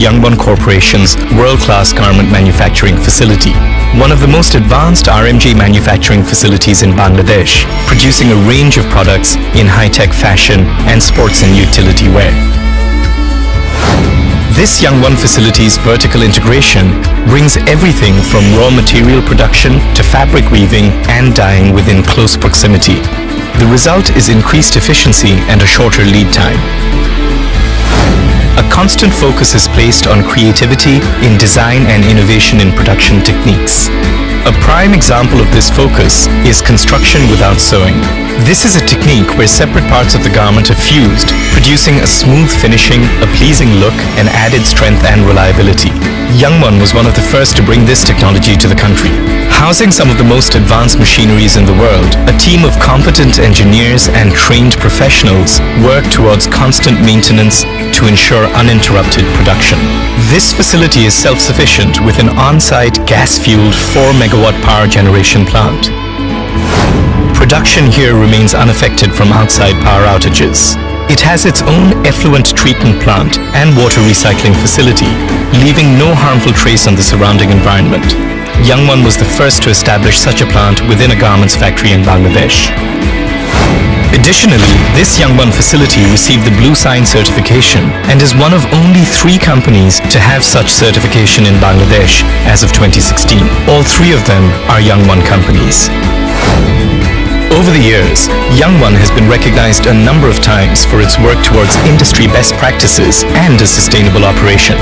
Youngone Corporation's world-class garment manufacturing facility, one of the most advanced RMG manufacturing facilities in Bangladesh, producing a range of products in high-tech fashion and sports and utility wear. This Youngone facility's vertical integration brings everything from raw material production to fabric weaving and dyeing within close proximity. The result is increased efficiency and a shorter lead time. A constant focus is placed on creativity in design and innovation in production techniques. A prime example of this focus is construction without sewing. This is a technique where separate parts of the garment are fused, producing a smooth finishing, a pleasing look, and added strength and reliability. Youngone was one of the first to bring this technology to the country. Housing some of the most advanced machineries in the world, a team of competent engineers and trained professionals work towards constant maintenance to ensure uninterrupted production. This facility is self-sufficient with an on-site gas-fueled 4-megawatt power generation plant. Production here remains unaffected from outside power outages. It has its own effluent treatment plant and water recycling facility, leaving no harmful trace on the surrounding environment. Youngone was the first to establish such a plant within a garments factory in Bangladesh. Additionally, this Youngone facility received the Blue Sign certification and is one of only 3 companies to have such certification in Bangladesh as of 2016. All 3 of them are Youngone companies. Over the years, Youngone has been recognized a number of times for its work towards industry best practices and a sustainable operation.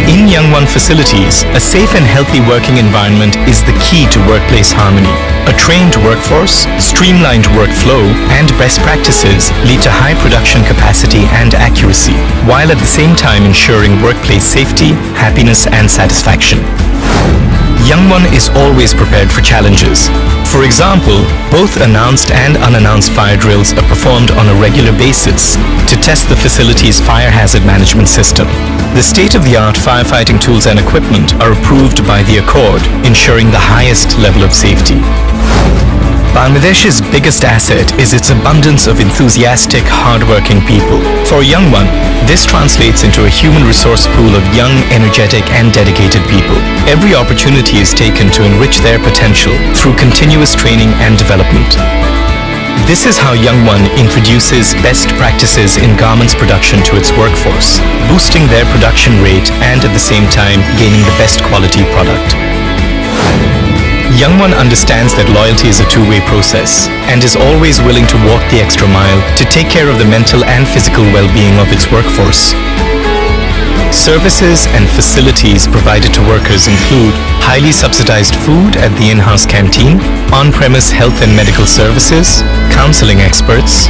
In Youngone facilities, a safe and healthy working environment is the key to workplace harmony. A trained workforce, streamlined workflow, and best practices lead to high production capacity and accuracy, while at the same time ensuring workplace safety, happiness, and satisfaction. Youngone is always prepared for challenges. For example, both announced and unannounced fire drills are performed on a regular basis to test the facility's fire hazard management system. The state-of-the-art firefighting tools and equipment are approved by the Accord, ensuring the highest level of safety. Bangladesh's biggest asset is its abundance of enthusiastic, hard-working people. For Youngone, this translates into a human resource pool of young, energetic, and dedicated people. Every opportunity is taken to enrich their potential through continuous training and development. This is how Youngone introduces best practices in garments production to its workforce, boosting their production rate and at the same time gaining the best quality product. Youngone understands that loyalty is a two-way process and is always willing to walk the extra mile to take care of the mental and physical well-being of its workforce. Services and facilities provided to workers include highly subsidized food at the in-house canteen, on-premise health and medical services, counseling experts,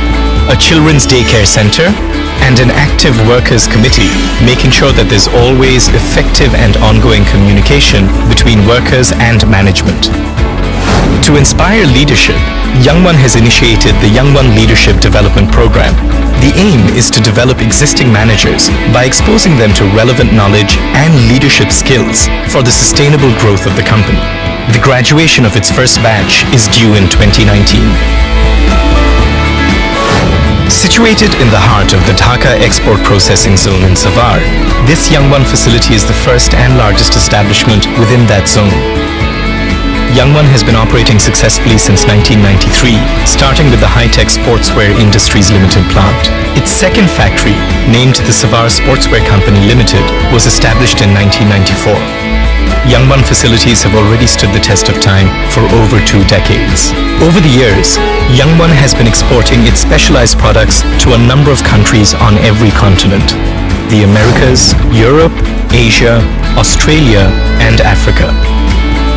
a children's daycare center, and an active workers committee, making sure that there's always effective and ongoing communication between workers and management. To inspire leadership, Youngone has initiated the Youngone Leadership Development Program. The aim is to develop existing managers by exposing them to relevant knowledge and leadership skills for the sustainable growth of the company. The graduation of its first batch is due in 2019. Situated in the heart of the Dhaka Export Processing Zone in Savar, this Youngone facility is the first and largest establishment within that zone. Youngone has been operating successfully since 1993, starting with the high-tech Sportswear Industries Limited plant. Its second factory, named the Savar Sportswear Company Limited, was established in 1994. Youngone facilities have already stood the test of time for over 2 decades. Over the years, Youngone has been exporting its specialized products to a number of countries on every continent: the Americas, Europe, Asia, Australia, and Africa.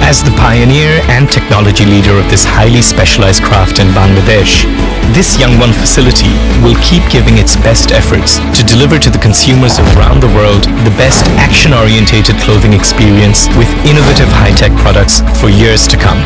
As the pioneer and technology leader of this highly specialized craft in Bangladesh, this Youngone facility will keep giving its best efforts to deliver to the consumers around the world the best action-orientated clothing experience with innovative high-tech products for years to come.